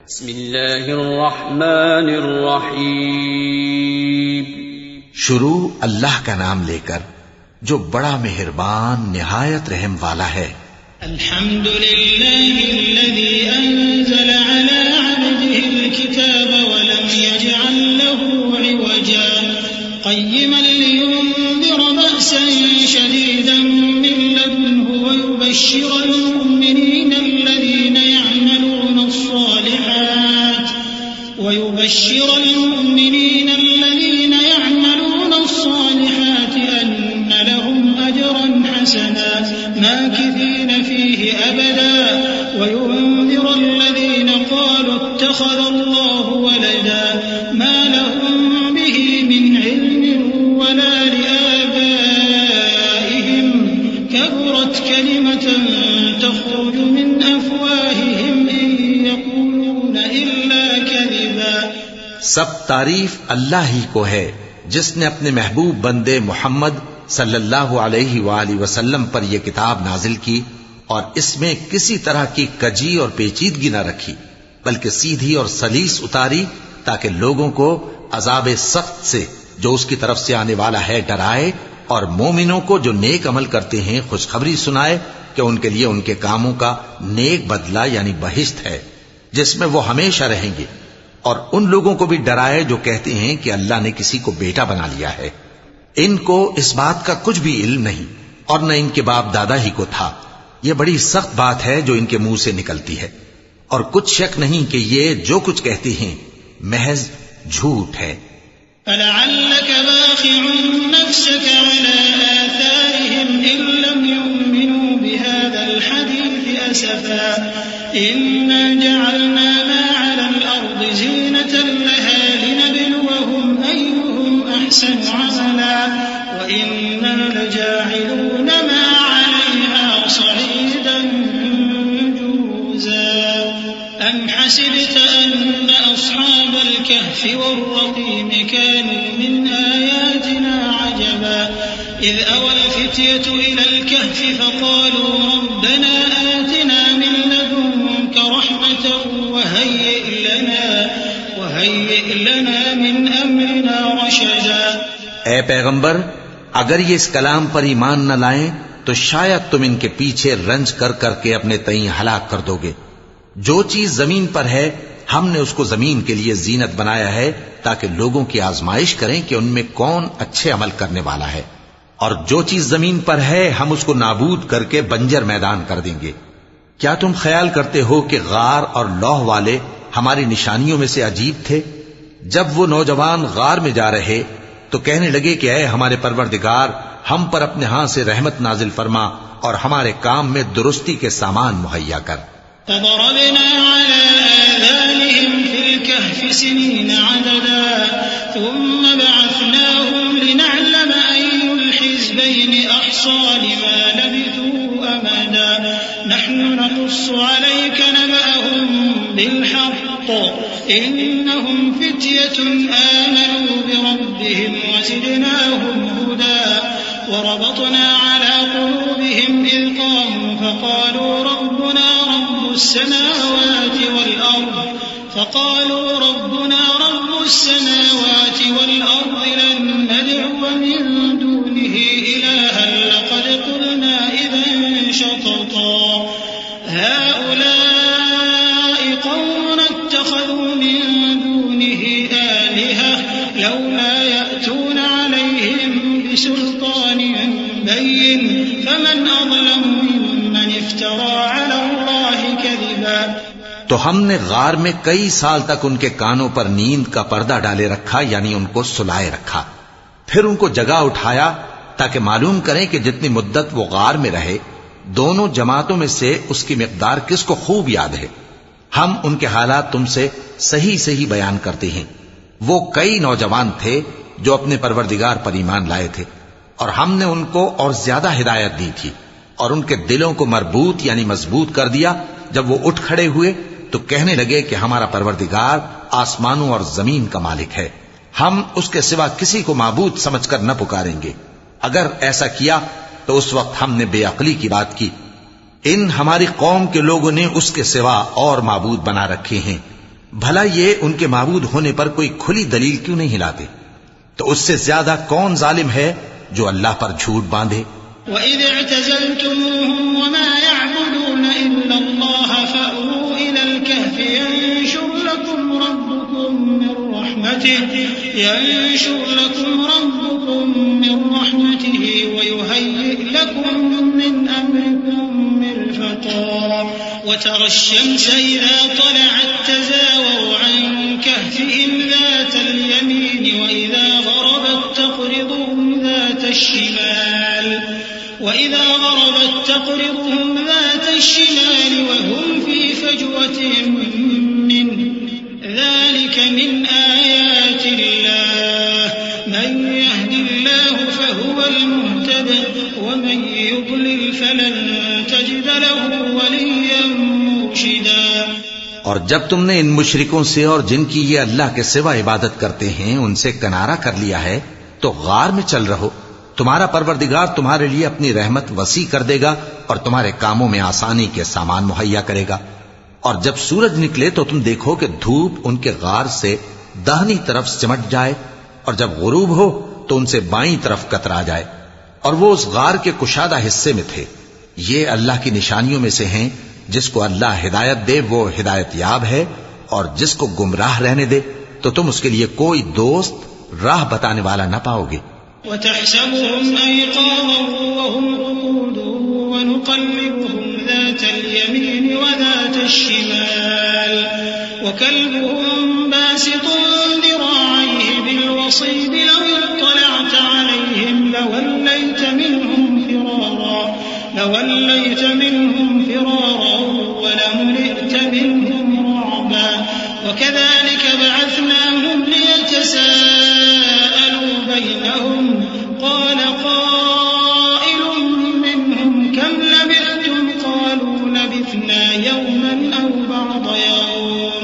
بسم اللہ الرحمن الرحیم. شروع اللہ کا نام لے کر جو بڑا مہربان نہایت رحم والا ہے. الحمد للہ الذي انزل على عبده الكتاب ولم يجعل له عوجا قيما لينذر بأسا شديدا من لدنه ويبشر المؤمنين الذين يعملون الصالحات أن لهم أجرا حسنا ماكثين فيه أبدا وينذر الذين قالوا اتخذ الله ولدا ما لهم به من علم ولا لآبائهم كبرت كلمة تخرج من أفواههم إن يقولون إلا كذبا. سب تعریف اللہ ہی کو ہے جس نے اپنے محبوب بندے محمد صلی اللہ علیہ وآلہ وسلم پر یہ کتاب نازل کی اور اس میں کسی طرح کی کجی اور پیچیدگی نہ رکھی بلکہ سیدھی اور سلیس اتاری تاکہ لوگوں کو عذاب سخت سے جو اس کی طرف سے آنے والا ہے ڈرائے اور مومنوں کو جو نیک عمل کرتے ہیں خوشخبری سنائے کہ ان کے لیے ان کے کاموں کا نیک بدلہ یعنی بہشت ہے جس میں وہ ہمیشہ رہیں گے، اور ان لوگوں کو بھی ڈرائے جو کہتے ہیں کہ اللہ نے کسی کو بیٹا بنا لیا ہے. ان کو اس بات کا کچھ بھی علم نہیں اور نہ ان کے باپ دادا ہی کو تھا. یہ بڑی سخت بات ہے جو ان کے منہ سے نکلتی ہے، اور کچھ شک نہیں کہ یہ جو کچھ کہتے ہیں محض جھوٹ ہے. فَلَعَلَّكَ بَاخِعٌ نَفْسَكَ عَلَى آثَارِهِمْ إِن لَّمْ يُؤْمِنُوا بِهَذَا الْحَدِيثِ أَسَفًا إِنَّا جَعَلْنَا مَا عَلَى الْأَرْضِ زِينَةً لَّهَا لِنَبْلُوَهُمْ أَيُّهُمْ أَحْسَنُ عَمَلًا وَإِنَّا لَجَاعِلُونَ مَا عَلَيْهَا صَعِيدًا جُرُزًا. أَمْ حَسِبْتَ أَنَّ أَصْحَابَ الْكَهْفِ وَالرَّقِيمِ كَانُوا مِنْ آيَاتِنَا عَجَبًا إِذْ أَوَى الْفِتْيَةُ إِلَى الْكَهْفِ فَقَالُوا رَبَّنَا آتِنَا مِن لَّدُنكَ رَحْمَةً وَهَيِّئْ لَنَا مِنْ أَمْرِنَا رَشَدًا. اے پیغمبر، اگر یہ اس کلام پر ایمان نہ لائیں تو شاید تم ان کے پیچھے رنج کر کر کے اپنے تئیں ہلاک کر دو گے. جو چیز زمین پر ہے ہم نے اس کو زمین کے لیے زینت بنایا ہے تاکہ لوگوں کی آزمائش کریں کہ ان میں کون اچھے عمل کرنے والا ہے، اور جو چیز زمین پر ہے ہم اس کو نابود کر کے بنجر میدان کر دیں گے. کیا تم خیال کرتے ہو کہ غار اور لوح والے ہماری نشانیوں میں سے عجیب تھے؟ جب وہ نوجوان غار میں جا رہے تو کہنے لگے کہ اے ہمارے پروردگار، ہم پر اپنے ہاں سے رحمت نازل فرما اور ہمارے کام میں درستی کے سامان مہیا کر. فضربنا على آذانهم في الكهف سنين عددا ثم بعثناهم لنعلم أي الحزبين أحصى لما لبثوا أمدا نحن نقص عليك نبأهم بالحق إنهم فتية آمنوا بربهم وزدناهم هدى وربطنا على قلوبهم إذ قاموا فقالوا ربنا رب السماوات والأرض لن ندعو من دونه إلها لقد قلنا إذا شططا هؤلاء قومنا اتخذوا من دونه آلهة لولا يأتون عليهم بسلطان بين فمن أظلم ممن افترى على الله كذبا. تو ہم نے غار میں کئی سال تک ان کے کانوں پر نیند کا پردہ ڈالے رکھا، یعنی ان کو سلائے رکھا. پھر ان کو جگا اٹھایا تاکہ معلوم کریں کہ جتنی مدت وہ غار میں رہے دونوں جماعتوں میں سے اس کی مقدار کس کو خوب یاد ہے. ہم ان کے حالات تم سے صحیح بیان کرتے ہیں. وہ کئی نوجوان تھے جو اپنے پروردگار پر ایمان لائے تھے، اور ہم نے ان کو اور زیادہ ہدایت دی تھی اور ان کے دلوں کو مربوط یعنی مضبوط کر دیا. جب وہ اٹھ کھڑے ہوئے تو کہنے لگے کہ ہمارا پروردگار آسمانوں اور زمین کا مالک ہے، ہم اس کے سوا کسی کو معبود سمجھ کر نہ پکاریں گے. اگر ایسا کیا تو اس وقت ہم نے بے عقلی کی بات کی. ان ہماری قوم کے لوگوں نے اس کے سوا اور معبود بنا رکھے ہیں بھلا یہ ان کے معبود ہونے پر کوئی کھلی دلیل کیوں نہیں ہلاتے؟ تو اس سے زیادہ کون ظالم ہے جو اللہ پر جھوٹ باندھے؟ وَإِذِ اعْتَزَلْتُمُوهُمْ وَمَا يَعْبُدُونَ إِلَّا اللَّهَ فَأْوُوا إِلَى الْكَهْفِ يَنشُرْ لَكُمْ رَبُّكُم مِّن رَّحْمَتِهِ وَيُهَيِّئْ لَكُم مِّنْ أَمْرِكُم مِّرْفَقًا وَتَرَى الشَّمْسَ إِذَا طَلَعَت تَّزَاوَرُ عَن كَهْفِهِمْ ذَاتَ الْيَمِينِ وَإِذَا غَرَبَت تَّقْرِضُهُمْ ذَاتَ الشِّمَالِ وَهُمْ فِي فَجْوَةٍ مِّنْهُ ذَلِكَ مِنْ آيَاتِ اللَّهِ مَن يَهْدِ اللَّهُ فَهُوَ الْمُهْتَدِ وَمَن يُضْلِلْ فَلَن تَجِدَ لَهُ وَلِيًّا مُّرْشِدًا۔ اور جب تم نے ان مشرکوں سے اور جن کی یہ اللہ کے سوا عبادت کرتے ہیں ان سے کنارہ کر لیا ہے تو غار میں چل رہو، تمہارا پروردگار تمہارے لیے اپنی رحمت وسیع کر دے گا اور تمہارے کاموں میں آسانی کے سامان مہیا کرے گا۔ اور جب سورج نکلے تو تم دیکھو کہ دھوپ ان کے غار سے داہنی طرف سمٹ جائے، اور جب غروب ہو تو ان سے بائیں طرف کترا جائے، اور وہ اس غار کے کشادہ حصے میں تھے۔ یہ اللہ کی نشانیوں میں سے ہیں، جس کو اللہ ہدایت دے وہ ہدایت یاب ہے، اور جس کو گمراہ رہنے دے تو تم اس کے لیے کوئی دوست راہ بتانے والا نہ پاؤ گے۔ وَتَحْسَبُهُمْ أَيْقَاظًا وَهُمْ رُقُودٌ وَنُقَلِّبُهُمْ ذَاتَ الْيَمِينِ وَذَاتَ الشِّمَالِ وَكَلْبُهُمْ بَاسِطٌ ذِرَاعَيْهِ بِالْوَصِيدِ لَوِ اطَّلَعْتَ عَلَيْهِمْ لَوَلَّيْتَ مِنْهُمْ فِرَارًا وَلَمُلِئْتَ مِنْهُمْ رُعْبًا وَكَذَلِكَ بَعَثْنَاهُمْ لِيَتَسَاءَلُوا بَيْنَهُمْ قَالَ قَائِلٌ مِّنْهُمْ كَمْ لَبِثْتُمْ قَالُوا لَبِثْنَا يَوْمًا أَوْ بَعْضَ يَوْمٍ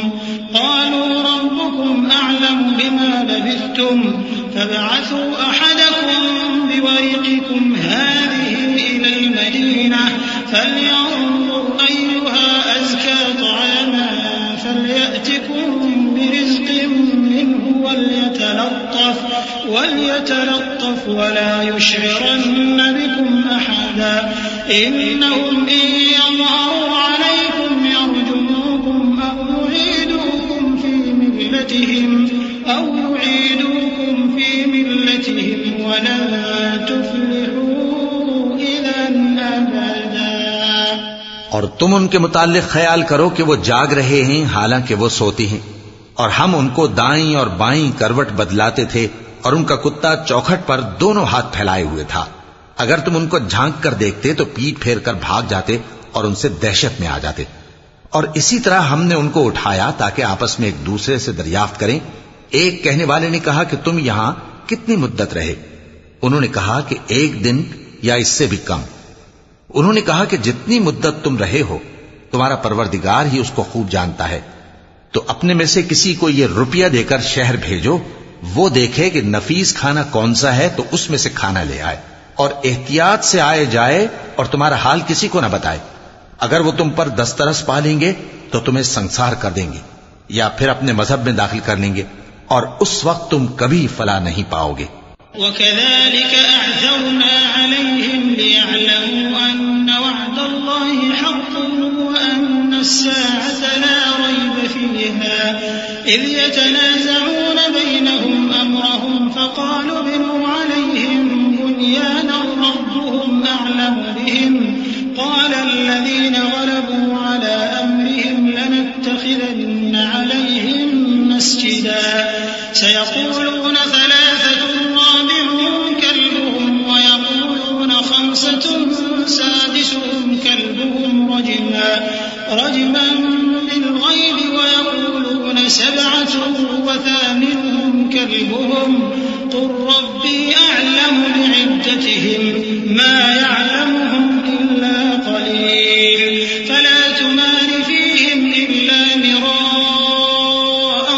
قَالُوا رَبُّكُمْ أَعْلَمُ بِمَا لَبِثْتُمْ فَابْعَثُوا أَحَدَكُمْ بِوَرِقِكُمْ هَٰذِهِ إِلَى الْمَدِينَةِ فَلْيَنظُرْ أَيُّهَا أَزْكَىٰ طَعَامًا فَلْيَأْتِكُم بِرِزْقٍ مِّنْهُ وَلْيَتَلَطَّفْ وَلَا يُشْعِرَنَّ بِكُمْ أَحَدًا إِنَّهُمْ إِن يَظْهَرُوا عَلَيْكُمْ يَرْجُمُوكُمْ أَوْ يُعِيدُوكُمْ فِي مِلَّتِهِمْ وَلَن تُفْلِحُوا إِذًا أَبَدًا۔ اور تم ان کے متعلق خیال کرو کہ وہ جاگ رہے ہیں حالانکہ وہ سوتی ہیں، اور ہم ان کو دائیں اور بائیں کروٹ بدلاتے تھے، اور ان کا کتا چوکھٹ پر دونوں ہاتھ پھیلائے ہوئے تھا۔ اگر تم ان کو جھانک کر دیکھتے تو پیٹ پھیر کر بھاگ جاتے اور ان سے دہشت میں آ جاتے۔ اور اسی طرح ہم نے ان کو اٹھایا تاکہ آپس میں ایک دوسرے سے دریافت کریں۔ ایک کہنے والے نے کہا کہ تم یہاں کتنی مدت رہے؟ انہوں نے کہا کہ 1 دن یا اس سے بھی کم۔ انہوں نے کہا کہ جتنی مدت تم رہے ہو تمہارا پروردگار ہی اس کو خوب جانتا ہے، تو اپنے میں سے کسی کو یہ روپیہ دے کر شہر بھیجو، وہ دیکھے کہ نفیس کھانا کون سا ہے تو اس میں سے کھانا لے آئے، اور احتیاط سے آئے جائے اور تمہارا حال کسی کو نہ بتائے۔ اگر وہ تم پر دسترس پا لیں گے تو تمہیں سنسار کر دیں گے یا پھر اپنے مذہب میں داخل کر لیں گے، اور اس وقت تم کبھی فلاح نہیں پاؤ گے۔ وَكَذَلِكَ أَعْثَرْنَا عَلَيْهِمْ لِيَعْلَمُوا أَنَّ وَعْدَ اللَّهِ حَقٌّ وَأَنَّ السَّاعَةَ لَا رَيْبَ فِيهَا إِذْ يَتَنَازَعُونَ بَيْنَهُمْ أَمْرَهُمْ فَقَالُوا ابْنُوا عَلَيْهِمْ بُنْيَانًا رَّبُّهُمْ أَعْلَمُ بِهِمْ قَالَ الَّذِينَ غَلَبُوا عَلَىٰ أَمْرِهِمْ لَنَتَّخِذَنَّ عَلَيْهِمْ مَسْجِدًا سَيَقُولُونَ ثَلَاثَةٌ رَّابِعُهُمْ كَلْبُهُمْ وَيَقُولُونَ خَمْسَةٌ سَادِسُهُمْ كَلْبُهُمْ رَجْمًا بِالْغَيْبِ وَيَقُولُونَ 7 وَثَامِنُهُمْ كَلْبُهُمْ قُل رَّبِّي أَعْلَمُ بِعِدَّتِهِمْ مَا يَعْلَمُهُمْ إِلَّا قَلِيلٌ فَلَا تُمَارِ فِيهِمْ إِلَّا مِرَاءً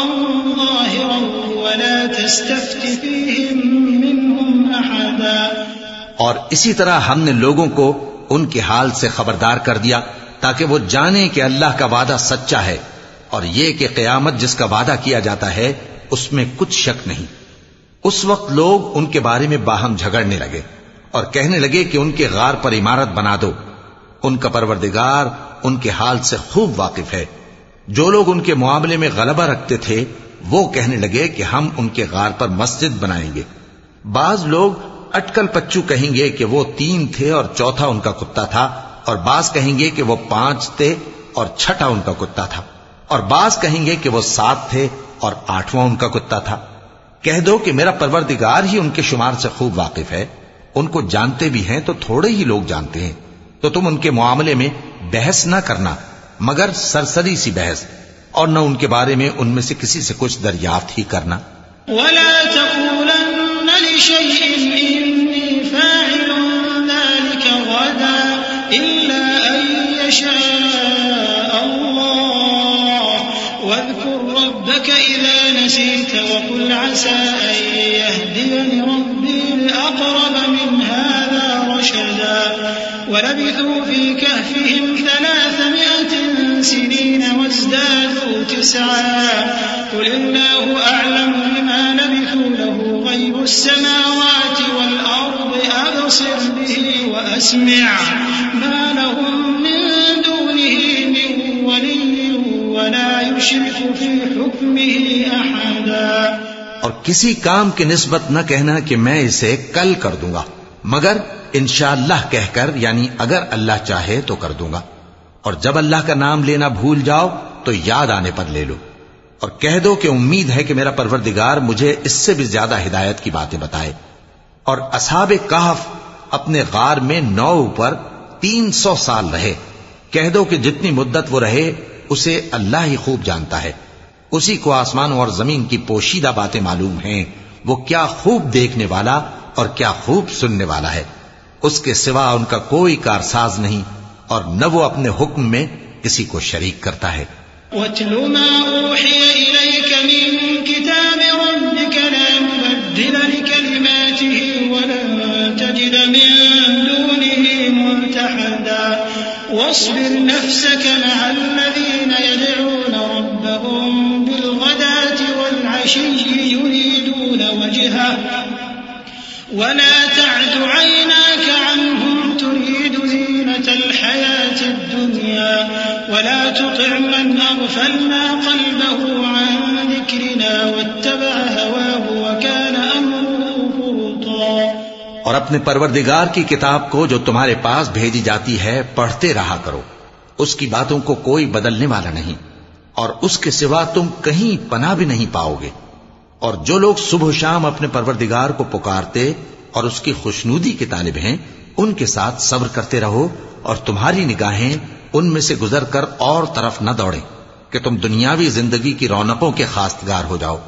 ظَاهِرًا وَلَا تَسْتَفْتِ فِيهِمْ مِنْهُمْ أَحَدًا۔ اور اسی طرح ہم نے لوگوں کو ان کے حال سے خبردار کر دیا تاکہ وہ جانیں کہ اللہ کا وعدہ سچا ہے، اور یہ کہ قیامت جس کا وعدہ کیا جاتا ہے اس میں کچھ شک نہیں۔ اس وقت لوگ ان کے بارے میں باہم جھگڑنے لگے اور کہنے لگے کہ ان کے غار پر عمارت بنا دو۔ ان کا پروردگار ان کے حال سے خوب واقف ہے۔ جو لوگ ان کے معاملے میں غلبہ رکھتے تھے وہ کہنے لگے کہ ہم ان کے غار پر مسجد بنائیں گے۔ بعض لوگ اٹکل پچو کہیں گے کہ وہ 3 تھے اور چوتھا ان کا کتا تھا، اور بعض کہیں گے کہ وہ 5 تھے اور چھٹا ان کا کتا تھا، اور بعض کہیں گے کہ وہ 7 تھے اور 8واں ان کا کتا تھا۔ کہہ دو کہ میرا پروردگار ہی ان کے شمار سے خوب واقف ہے۔ ان کو جانتے بھی ہیں تو تھوڑے ہی لوگ جانتے ہیں، تو تم ان کے معاملے میں بحث نہ کرنا مگر سرسری سی بحث، اور نہ ان کے بارے میں ان میں سے کسی سے کچھ دریافت ہی کرنا۔ ولا تقولن لشيء إني فاعل ذلك غدا إلا أن يشاء الله واذكر ربك إذا نسيت وقل عسى أن يهديني ربي لأقرب من هذا رشدا ولبثوا في كهفهم 300 سنين وازدادوا 9 قل الله أعلم بما لبثوا له غيب السماوات والأرض أبصر به وأسمع ما لهم من دونه من ولي ولا يشرك في حكمه أحدا۔ اور کسی کام کی نسبت نہ کہنا کہ میں اسے کل کر دوں گا مگر انشاءاللہ کہہ کر، یعنی اگر اللہ چاہے تو کر دوں گا، اور جب اللہ کا نام لینا بھول جاؤ تو یاد آنے پر لے لو، اور کہہ دو کہ امید ہے کہ میرا پروردگار مجھے اس سے بھی زیادہ ہدایت کی باتیں بتائے۔ اور اصحاب کہف اپنے غار میں 9 پر 300 سال رہے۔ کہہ دو کہ جتنی مدت وہ رہے اسے اللہ ہی خوب جانتا ہے، اسی کو آسمانوں اور زمین کی پوشیدہ باتیں معلوم ہیں، وہ کیا خوب دیکھنے والا اور کیا خوب سننے والا ہے۔ اس کے سوا ان کا کوئی کارساز نہیں، اور نہ وہ اپنے حکم میں کسی کو شریک کرتا ہے۔ وَاتْلُ مَا أُوحِيَ إِلَيْكَ مِن كِتَابِ رَبِّكَ لَا مُبَدِّلَ لِكَلِمَاتِهِ وَلَن تَجِدَ مِن دُونِهِ مُلْتَحَدًا وَاصْبِرْ نَفْسَكَ مَعَ الَّذِينَ يَدْعُونَ رَبَّهُم بِالْغَدَاةِ وَالْعَشِيِّ يُرِيدُونَ وَجْهَهُ ولا تعد عيناك عنهم تريد زينة الحياة الدنيا ولا تطع من أغفلنا قلبه عن ذكرنا واتبع هواه وكان أمره فرطا۔ اور اپنے پروردگار کی کتاب کو جو تمہارے پاس بھیجی جاتی ہے پڑھتے رہا کرو، اس کی باتوں کو کوئی بدلنے والا نہیں، اور اس کے سوا تم کہیں پناہ بھی نہیں پاؤ گے۔ اور جو لوگ صبح و شام اپنے پروردگار کو پکارتے اور اس کی خوشنودی کے طالب ہیں ان کے ساتھ صبر کرتے رہو، اور تمہاری نگاہیں ان میں سے گزر کر اور طرف نہ دوڑیں کہ تم دنیاوی زندگی کی رونقوں کے خواستگار ہو جاؤ۔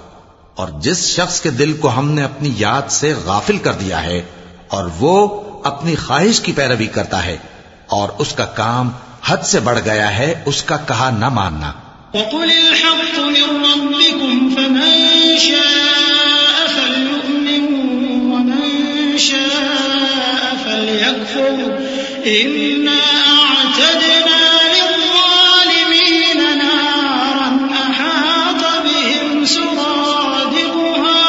اور جس شخص کے دل کو ہم نے اپنی یاد سے غافل کر دیا ہے اور وہ اپنی خواہش کی پیروی کرتا ہے اور اس کا کام حد سے بڑھ گیا ہے، اس کا کہا نہ ماننا۔ وَقُلِ الْحَقُّ مِن رَّبِّكُمْ فَمَن شَاءَ فَلْيُؤْمِن وَمَن شَاءَ فَلْيَكْفُرْ إِنَّا أَعْتَدْنَا لِلظَّالِمِينَ نَارًا أَحَاطَ بِهِمْ سُرَادِقُهَا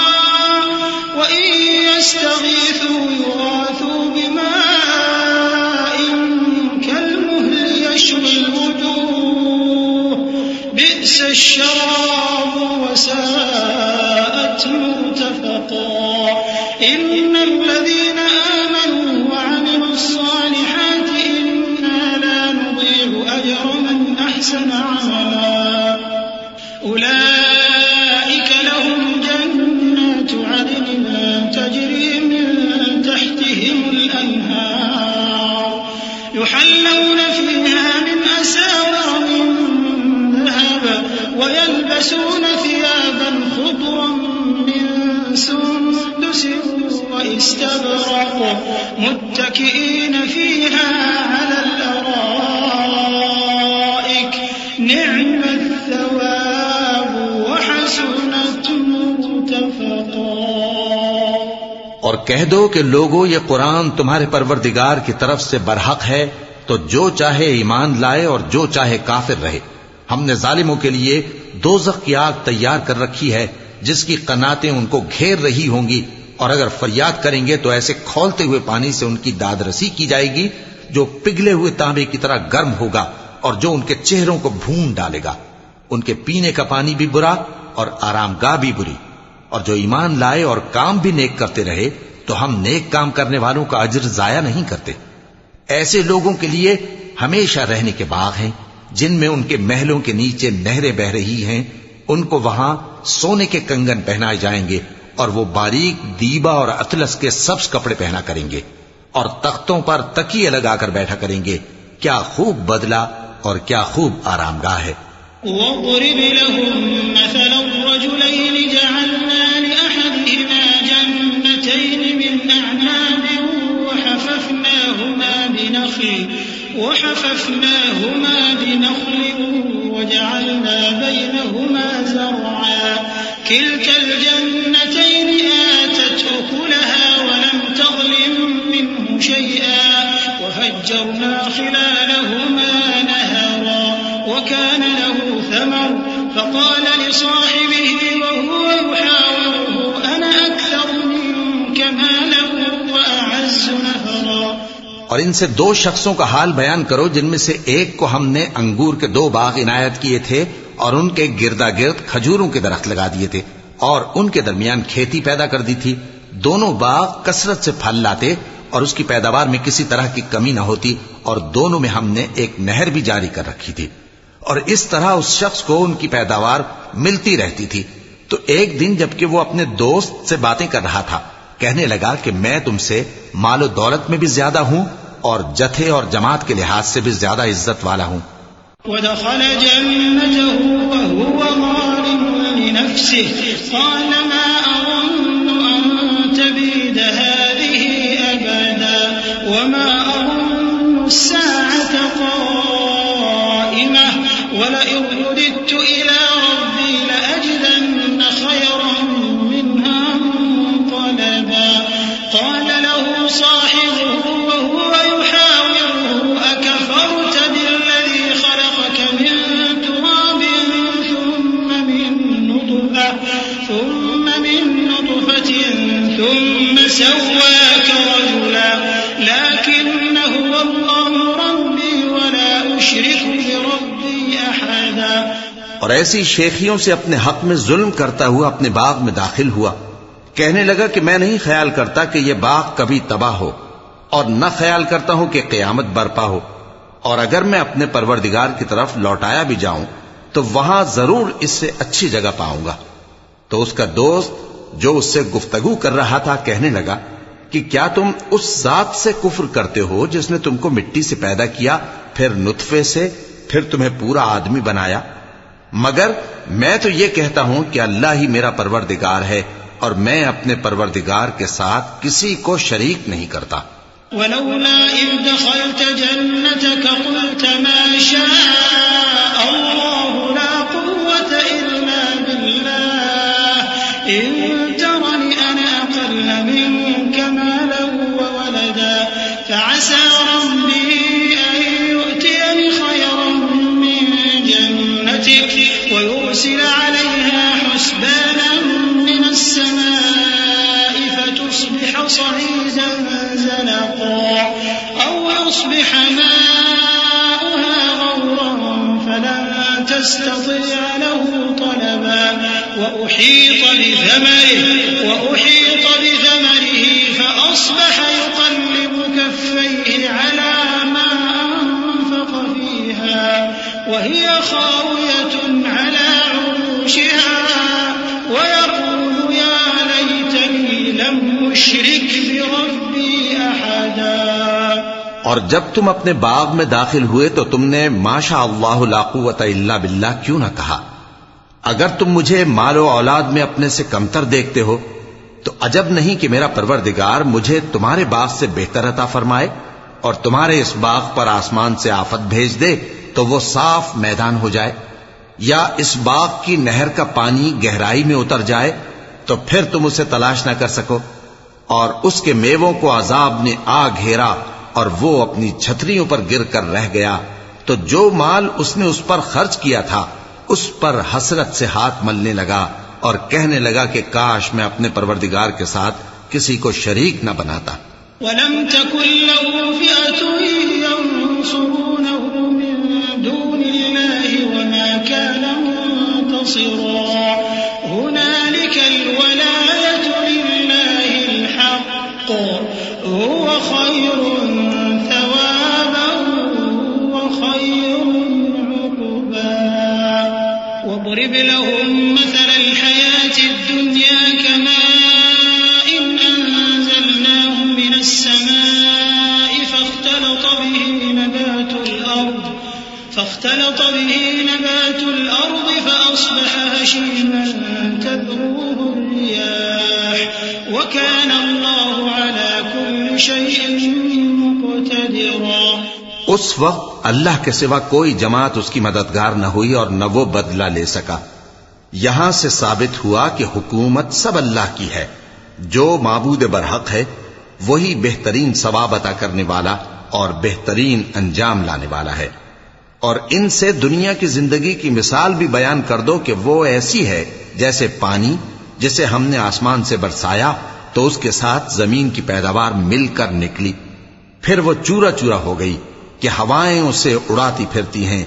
وَإِن يَسْتَغِيثُوا يُغَاثُوا بِمَاءٍ كَالْمُهْلِ يَشْوِي الْوُجُوهَ بئس الشراب وساءت مرتفقا إن الذين آمنوا وعملوا الصالحات إنا لا نضيع أجر من أحسن عملا أولئك لهم جنات عدن تجري من تحتهم الأنهار يحلون فيها من أساور من ويلبسون ثيابا خضرا من سندس واستبرق متكئين فيها على الأرائك نعم الثواب وحسنت مرتفقا۔ اور کہہ دو کہ لوگو یہ قرآن تمہارے پروردگار کی طرف سے برحق ہے، تو جو چاہے ایمان لائے اور جو چاہے کافر رہے، ہم نے ظالموں کے لیے دوزخ کی آگ تیار کر رکھی ہے جس کی قناتیں ان کو گھیر رہی ہوں گی، اور اگر فریاد کریں گے تو ایسے کھولتے ہوئے پانی سے ان کی داد رسی کی جائے گی جو پگھلے ہوئے تانبے کی طرح گرم ہوگا اور جو ان کے چہروں کو بھون ڈالے گا۔ ان کے پینے کا پانی بھی برا اور آرام گاہ بھی بری۔ اور جو ایمان لائے اور کام بھی نیک کرتے رہے تو ہم نیک کام کرنے والوں کا اجر ضائع نہیں کرتے۔ ایسے لوگوں کے لیے ہمیشہ رہنے کے باغ ہیں جن میں ان کے محلوں کے نیچے نہریں بہ رہی ہیں، ان کو وہاں سونے کے کنگن پہنائے جائیں گے اور وہ باریک دیبا اور اطلس کے سبز کپڑے پہنا کریں گے اور تختوں پر تکیے لگا کر بیٹھا کریں گے۔ کیا خوب بدلہ اور کیا خوب آرام گاہ ہے۔ وَاضْرِبْ لَهُم مَّثَلَ الرَّجُلَيْنِ جَعَلْنَا لِأَحَدِهِمَا جَنَّتَيْنِ مِنْ أَعْنَابٍ وَحَفَفْنَاهُمَا بِنَخْلٍ وَجَعَلْنَا بَيْنَهُمَا زَرْعًا كِلْتَا الْجَنَّتَيْنِ آتَتْ أُكُلَهَا وَلَمْ تَظْلِم مِّنْهُ شَيْئًا وَفَجَّرْنَا خِلَالَهُمَا نَهَرًا وَكَانَ لَهُ ثَمَرٌ فَقَالَ لِصَاحِبِهِ وَهُوَ يُحَاوِرُهُ أَنَا أَكْثَرُ مِنكَ مَالًا وَأَعَزُّ نَفَرًا۔ اور ان سے دو شخصوں کا حال بیان کرو جن میں سے ایک کو ہم نے انگور کے 2 باغ عنایت کیے تھے اور ان کے گردا گرد کھجوروں کے درخت لگا دیے تھے اور ان کے درمیان کھیتی پیدا کر دی تھی۔ دونوں باغ کثرت سے پھل لاتے اور اس کی پیداوار میں کسی طرح کی کمی نہ ہوتی، اور دونوں میں ہم نے ایک نہر بھی جاری کر رکھی تھی، اور اس طرح اس شخص کو ان کی پیداوار ملتی رہتی تھی۔ تو ایک دن جبکہ وہ اپنے دوست سے باتیں کر رہا تھا، کہنے لگا کہ میں تم سے مال و دولت میں بھی زیادہ ہوں اور جتھے اور جماعت کے لحاظ سے بھی زیادہ عزت والا ہوں۔ وَدَخَلَ جَنَّتَهُ وَهُوَ ظَالِمٌ لِنَفْسِهِ قَالَ مَا أَظُنُّ أَن تَبِيدَ هَٰذِهِ أَبَدًا وَمَا أَظُنُّ السَّاعَةَ قَائِمَةً وَلَئِن رُّدِدتُّ إِلَىٰ رَبِّي لَأَجِدَنَّ خَيْرًا مِّنْهَا مُنقَلَبًا قَالَ لَهُ صَاحِبُهُ وَهُوَ يُحَاوِرُهُ أَكَفَرْتَ بِالَّذِي خَلَقَكَ مِن تُرَابٍ ثُمَّ مِن نُّطْفَةٍ ثُمَّ سَوَّاكَ رَجُلًا لَّٰكِنَّ هُوَ اللَّهُ رَبِّي وَلَا أُشْرِكُ بِرَبِّي أَحَدًا۔ اور ایسی شیخیوں سے اپنے حق میں ظلم کرتا ہوا اپنے باغ میں داخل ہوا، کہنے لگا کہ میں نہیں خیال کرتا کہ یہ باغ کبھی تباہ ہو، اور نہ خیال کرتا ہوں کہ قیامت برپا ہو، اور اگر میں اپنے پروردگار کی طرف لوٹایا بھی جاؤں تو وہاں ضرور اس سے اچھی جگہ پاؤں گا۔ تو اس کا دوست جو اس سے گفتگو کر رہا تھا کہنے لگا کہ کیا تم اس ذات سے کفر کرتے ہو جس نے تم کو مٹی سے پیدا کیا، پھر نطفے سے، پھر تمہیں پورا آدمی بنایا؟ مگر میں تو یہ کہتا ہوں کہ اللہ ہی میرا پروردگار ہے، اور میں اپنے پروردگار کے ساتھ کسی کو شریک نہیں کرتا۔ وَلَوْلَا إِذْ دَخَلْتَ جَنَّتَكَ قُلْتَ مَا شَاءَ اللَّهُ لَا قُوَّةَ إِلَّا بِاللَّهِ إِن تَرَنِ أَنَا أَقَلَّ مِنكَ مَالًا وَوَلَدًا فَعَسَىٰ رَبِّي أَن يُؤْتِيَنِ خَيْرًا مِّن جَنَّتِكَ وَيُرْسِلَ عَلَيْهَا حُسْبَانًا مِّنَ السَّمَاءِ فَتُصْبِحَ صَعِيدًا زَلَقًا أَوْ يُصْبِحَ مَاؤُهَا غَوْرًا فَلَن تَسْتَطِيعَ لَهُ طَلَبًا وَأُحِيطَ بِثَمَرِهِ فَأَصْبَحَ يُقَلِّبُ كَفَّيْهِ عَلَىٰ مَا أَنفَقَ فِيهَا وَهِيَ خَاوِيَةٌ عَلَىٰ عُرُوشِهَا وَيَقُولُ يَا لَيْتَنِي لَمْ أُشْرِكْ بِرَبِّي أَحَدًا۔ اور جب تم اپنے باغ میں داخل ہوئے تو تم نے ما شاء اللہ لا قوت الا باللہ کیوں نہ کہا؟ اگر تم مجھے مال و اولاد میں اپنے سے کمتر دیکھتے ہو تو عجب نہیں کہ میرا پروردگار مجھے تمہارے باغ سے بہتر عطا فرمائے اور تمہارے اس باغ پر آسمان سے آفت بھیج دے تو وہ صاف میدان ہو جائے، یا اس باغ کی نہر کا پانی گہرائی میں اتر جائے تو پھر تم اسے تلاش نہ کر سکو، اور اس کے میووں کو عذاب نے آ گھیرا اور وہ اپنی چھتریوں پر گر کر رہ گیا، تو جو مال اس نے اس پر خرچ کیا تھا اس پر حسرت سے ہاتھ ملنے لگا اور کہنے لگا کہ کاش میں اپنے پروردگار کے ساتھ کسی کو شریک نہ بناتا. وَلَمْ تَكُنْ لَهُ فِئَةٌ يَنْصُرُونَهُ مِنْ دُونِ اللَّهِ وَمَا كَانَ مُنْتَصِرًا. هُنَالِكَ الْوَلَايَةُ لِلَّهِ الْحَقِّ هُوَ خَيْرٌ ثَوَابًا وَخَيْرٌ عُقْبًا. وَاضْرِبْ لَهُم مَّثَلَ الْحَيَاةِ الدُّنْيَا كَمَاءٍ أَنزَلْنَاهُ مِنَ السَّمَاءِ فاختلط به نبات الأرض فأصبح هشيما تذروه الرياح وكان الله على كل شيء مقتدرا. اس وقت اللہ کے سوا کوئی جماعت اس کی مددگار نہ ہوئی اور نہ وہ بدلہ لے سکا. یہاں سے ثابت ہوا کہ حکومت سب اللہ کی ہے. جو معبود برحق ہے وہی بہترین ثواب عطا کرنے والا اور بہترین انجام لانے والا ہے. اور ان سے دنیا کی زندگی کی مثال بھی بیان کر دو کہ وہ ایسی ہے جیسے پانی جسے ہم نے آسمان سے برسایا تو اس کے ساتھ زمین کی پیداوار مل کر نکلی، پھر وہ چورا چورا ہو گئی کہ ہوائیں اسے اڑاتی پھرتی ہیں،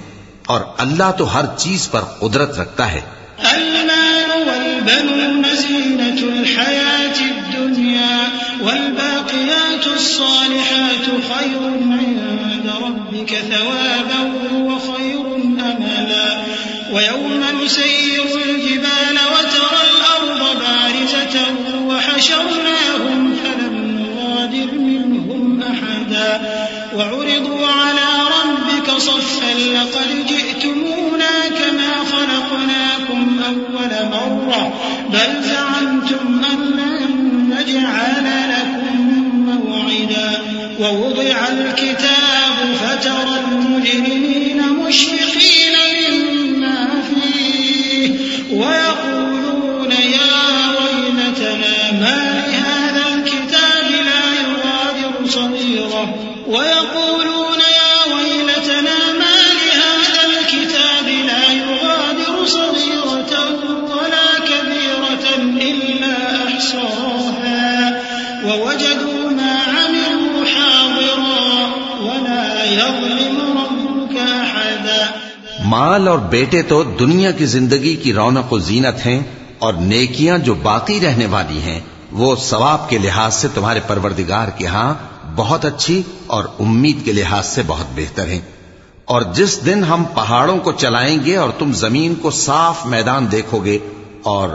اور اللہ تو ہر چیز پر قدرت رکھتا ہے. المال والبنون زينة الحياة الدنيا والباقيات الصالحات خير عند ربك ثوابا وخير أملا. ويوم نسير الجبال وترى الأرض بارزة وحشرناهم فلم نغادر منهم أحدا وعرضوا على ربك صفا لقد جئتمونا كما خلقناكم أول مرة بل زعمتم أن لن نجعل لكم موعدا. ووضع الكتاب فترى المجرمين مشفقين مما فيه ويقولون يا ويلتنا ما لهذا الكتاب لا يغادر صغيرة ويقولون يا ويلتنا ما لهذا الكتاب لا يغادر صغيرة ولا كبيرة إلا أحصاها ووجدوا ما عملوا حاضرا ولا يظلم ربك أحدا. مال اور بیٹے تو دنیا کی زندگی کی رونق و زینت ہیں، اور نیکیاں جو باقی رہنے والی ہیں وہ ثواب کے لحاظ سے تمہارے پروردگار کے ہاں بہت اچھی اور امید کے لحاظ سے بہت بہتر ہیں. اور جس دن ہم پہاڑوں کو چلائیں گے اور تم زمین کو صاف میدان دیکھو گے اور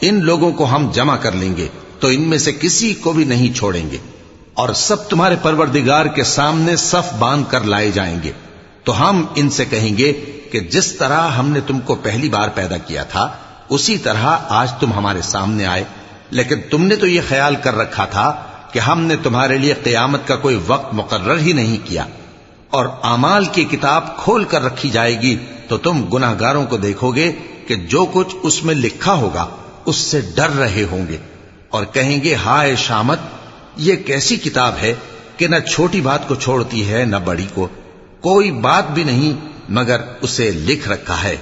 ان لوگوں کو ہم جمع کر لیں گے تو ان میں سے کسی کو بھی نہیں چھوڑیں گے، اور سب تمہارے پروردگار کے سامنے صف باندھ کر لائے جائیں گے. تو ہم ان سے کہیں گے کہ جس طرح ہم نے تم کو پہلی بار پیدا کیا تھا اسی طرح آج تم ہمارے سامنے آئے، لیکن تم نے تو یہ خیال کر رکھا تھا کہ ہم نے تمہارے لیے قیامت کا کوئی وقت مقرر ہی نہیں کیا. اور اعمال کی کتاب کھول کر رکھی جائے گی تو تم گناہگاروں کو دیکھو گے کہ جو کچھ اس میں لکھا ہوگا اس سے ڈر رہے ہوں گے، اور کہیں گے ہائے شامت، یہ کیسی کتاب ہے کہ نہ چھوٹی بات کو چھوڑتی ہے نہ بڑی کو، کوئی بات بھی نہیں مگر اسے لکھ رکھا ہے.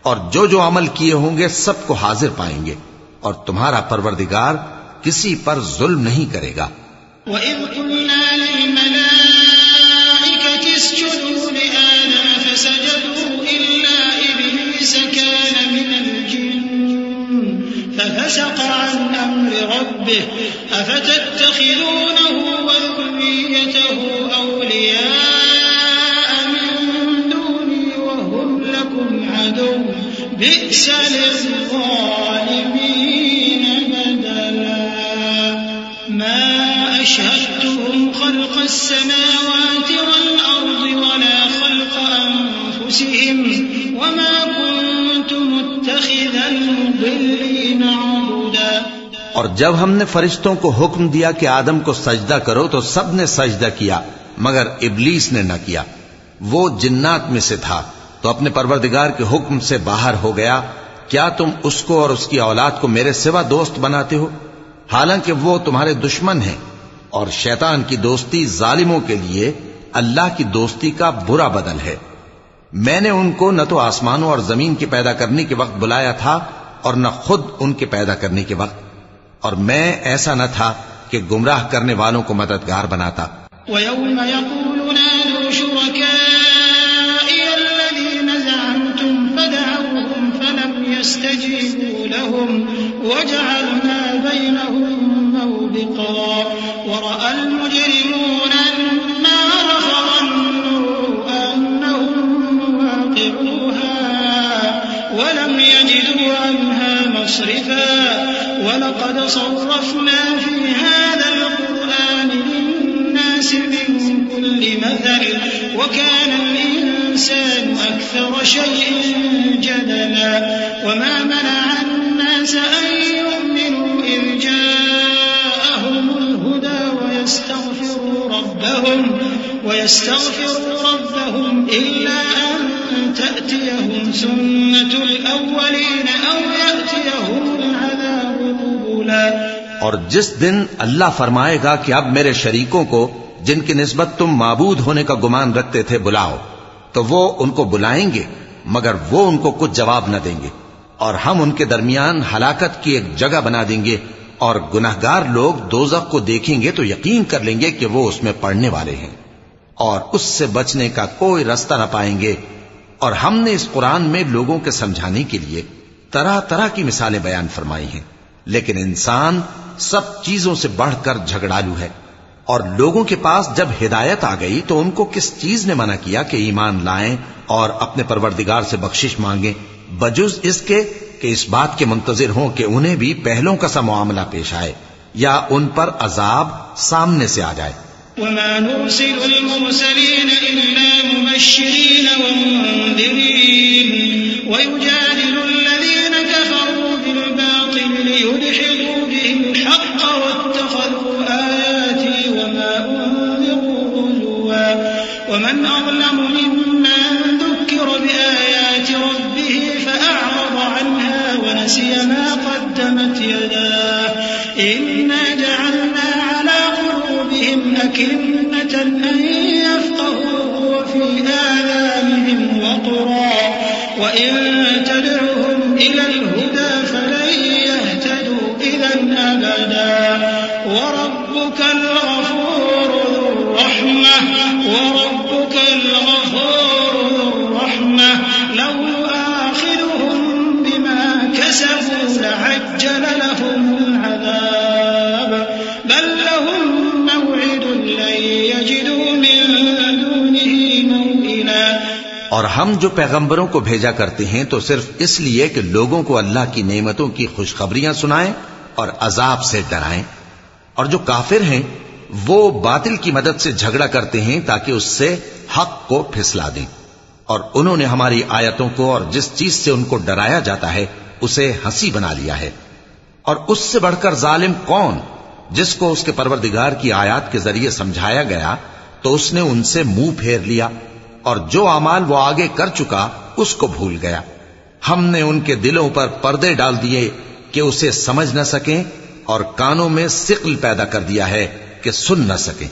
اور جو عمل کیے ہوں گے سب کو حاضر پائیں گے، اور تمہارا پروردگار کسی پر ظلم نہیں کرے گا. وَإِذْ قُلْنَا لِلْمَلَائِكَةِ اسْجُدُوا لِآدَمَ فَسَجَدُوا إِلَّا إِبْلِيسَ كَانَ مِنَ الْجِنِّ فَفَسَقَ عَنْ أَمْرِ رَبِّهِ أَفَتَتَّخِذُونَهُ وَذُرِّيَّتَهُ أَوْلِيَاءَ مِن دُونِي وَهُمْ لَكُمْ عَدُوٌّ بِئْسَ لِلظَّالِمِينَ بَدَلًا. مَا أَشْهَدتُّهُمْ خَلْقَ السَّمَاوَاتِ وَالْأَرْضِ وَلَا خَلْقَ أَنفُسِهِمْ وَمَا كُنتُ مُتَّخِذَ الْمُضِلِّينَ عَضُدًا. اور جب ہم نے فرشتوں کو حکم دیا کہ آدم کو سجدہ کرو تو سب نے سجدہ کیا مگر ابلیس نے نہ کیا. وہ جنات میں سے تھا تو اپنے پروردگار کے حکم سے باہر ہو گیا. کیا تم اس کو اور اس کی اولاد کو میرے سوا دوست بناتے ہو، حالانکہ وہ تمہارے دشمن ہیں، اور شیطان کی دوستی ظالموں کے لیے اللہ کی دوستی کا برا بدل ہے. میں نے ان کو نہ تو آسمانوں اور زمین کے پیدا کرنے کے وقت بلایا تھا اور نہ خود ان کے پیدا کرنے کے وقت، اور میں ایسا نہ تھا کہ گمراہ کرنے والوں کو مددگار بناتا۔ وَيَوْمَ يَقُولُ نَادُوا شُرَكَائِيَ الَّذِينَ زَعَمْتُمْ فَدَعَوْهُمْ فَلَمْ يَسْتَجِيبُوا لَهُمْ وَجَعَلْنَا بَيْنَهُمْ مَوْبِقًا وَرَأَى الْمُجْرِمُونَ النَّارَ فَظَنُّوا أَنَّهُمْ مُوَاقِعُوهَا وَلَمْ يَجِدُوا عَنْهَا مَصْرِفًا وَلَقَدْ صَرَّفْنَا فِي هَذَا الْقُرْآنِ لِلنَّاسِ مِنْ كُلِّ مَثَلٍ وَكَانَ الْإِنسَانُ أَكْثَرَ شَيْءٍ جَدَلًا وَمَا مَنَعَ النَّاسَ أَنْ يُؤْمِنُوا إِذْ جَاءَهُمُ الْهُدَى وَيَسْتَغْفِرُوا رَبَّهُمْ إِلَّا أَنْ تَأْتِيَهُمْ سُنَّةُ الْأَوَّلِينَ أَوْ يَأْتِيَهُمُ الْعَذَابُ قُبُلًا۔ اور جس دن اللہ فرمائے گا کہ اب میرے شریکوں کو جن کی نسبت تم معبود ہونے کا گمان رکھتے تھے بلاؤ، تو وہ ان کو بلائیں گے مگر وہ ان کو کچھ جواب نہ دیں گے، اور ہم ان کے درمیان ہلاکت کی ایک جگہ بنا دیں گے، اور گناہگار لوگ دوزخ کو دیکھیں گے تو یقین کر لیں گے کہ وہ اس میں پڑنے والے ہیں، اور اس سے بچنے کا کوئی رستہ نہ پائیں گے۔ اور ہم نے اس قرآن میں لوگوں کے سمجھانے کے لیے طرح طرح کی مثالیں بیان فرمائی ہیں، لیکن انسان سب چیزوں سے بڑھ کر جھگڑالو ہے، اور لوگوں کے پاس جب ہدایت آ گئی تو ان کو کس چیز نے منع کیا کہ ایمان لائیں اور اپنے پروردگار سے بخشش مانگیں، بجز اس کے کہ اس بات کے منتظر ہوں کہ انہیں بھی پہلوں کا سا معاملہ پیش آئے یا ان پر عذاب سامنے سے آ جائے۔ وَمَا نُرْسِلُ الْمُرْسَلِينَ إِلَّا مُبَشِّرِينَ وَمُنذِرِينَ وَيُجَادِلُ الَّذِينَ كَفَرُوا بِالْبَاطِلِ لِيُدْحِضُوا بِهِ الْحَقَّ وَاتَّخَذُوا آيَاتِي وَمَا أُنذِرُوا هُزُوًا وَمَنْ أَظْلَمُ مِمَّنْ ذُكِّرَ بِآيَاتِ رَبِّهِ فَأَعْرَضَ عَنْهَا وَنَسِيَ مَا قَدَّمَتْ يَدَاهُ إِنَّا جَعَلْنَا عَلَى قُلُوبِهِمْ أَكِنَّةً أَن يَفْقَهُوهُ وَفِي آذَانِهِمْ وَقْرًا وَإِن تَدْعُهُمْ إِلَى الْهُدَى فَلَن يَهْتَدُوا إِذًا أَبَدًا وَرَبُّكَ الْغَفُورُ ذُو الرَّحْمَةِ لَوْ يُؤَاخِذُهُم بِمَا كَسَبُوا لَعَجَّلَ لَهُمُ الْعَذَابَ بَل لَّهُم مَّوْعِدٌ لَّن يَجِدُوا مِن دُونِهِ مَوْئِلًا۔ اور ہم جو پیغمبروں کو بھیجا کرتے ہیں تو صرف اس لیے کہ لوگوں کو اللہ کی نعمتوں کی خوشخبریاں سنائیں اور عذاب سے ڈرائیں، اور جو کافر ہیں وہ باطل کی مدد سے جھگڑا کرتے ہیں تاکہ اس سے حق کو پھسلا دیں، اور انہوں نے ہماری آیتوں کو اور جس چیز سے ان کو ڈرایا جاتا ہے اسے ہنسی بنا لیا ہے۔ اور اس سے بڑھ کر ظالم کون جس کو اس کے پروردگار کی آیات کے ذریعے سمجھایا گیا تو اس نے ان سے منہ پھیر لیا، اور جو اعمال وہ آگے کر چکا اس کو بھول گیا۔ ہم نے ان کے دلوں پر پردے ڈال دیے کہ اسے سمجھ نہ سکیں، اور کانوں میں ثقل پیدا کر دیا ہے کہ سن نہ سکیں،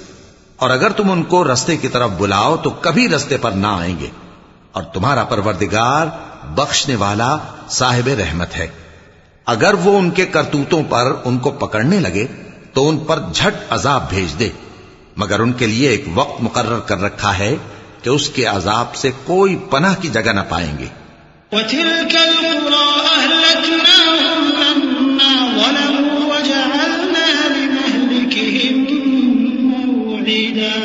اور اگر تم ان کو رستے کی طرف بلاؤ تو کبھی رستے پر نہ آئیں گے، اور تمہارا پروردگار بخشنے والا صاحب رحمت ہے۔ اگر وہ ان کے کرتوتوں پر ان کو پکڑنے لگے تو ان پر جھٹ عذاب بھیج دے، مگر ان کے لیے ایک وقت مقرر کر رکھا ہے کہ اس کے عذاب سے کوئی پناہ کی جگہ نہ پائیں گے۔ وَتِلْكَ الْقُرَىٰ أَهْلَكْنَاهُمْ لَمَّا ظَلَمُوا وَجَعَلْنَا لِمَهْلِكِهِم مَّوْعِدًا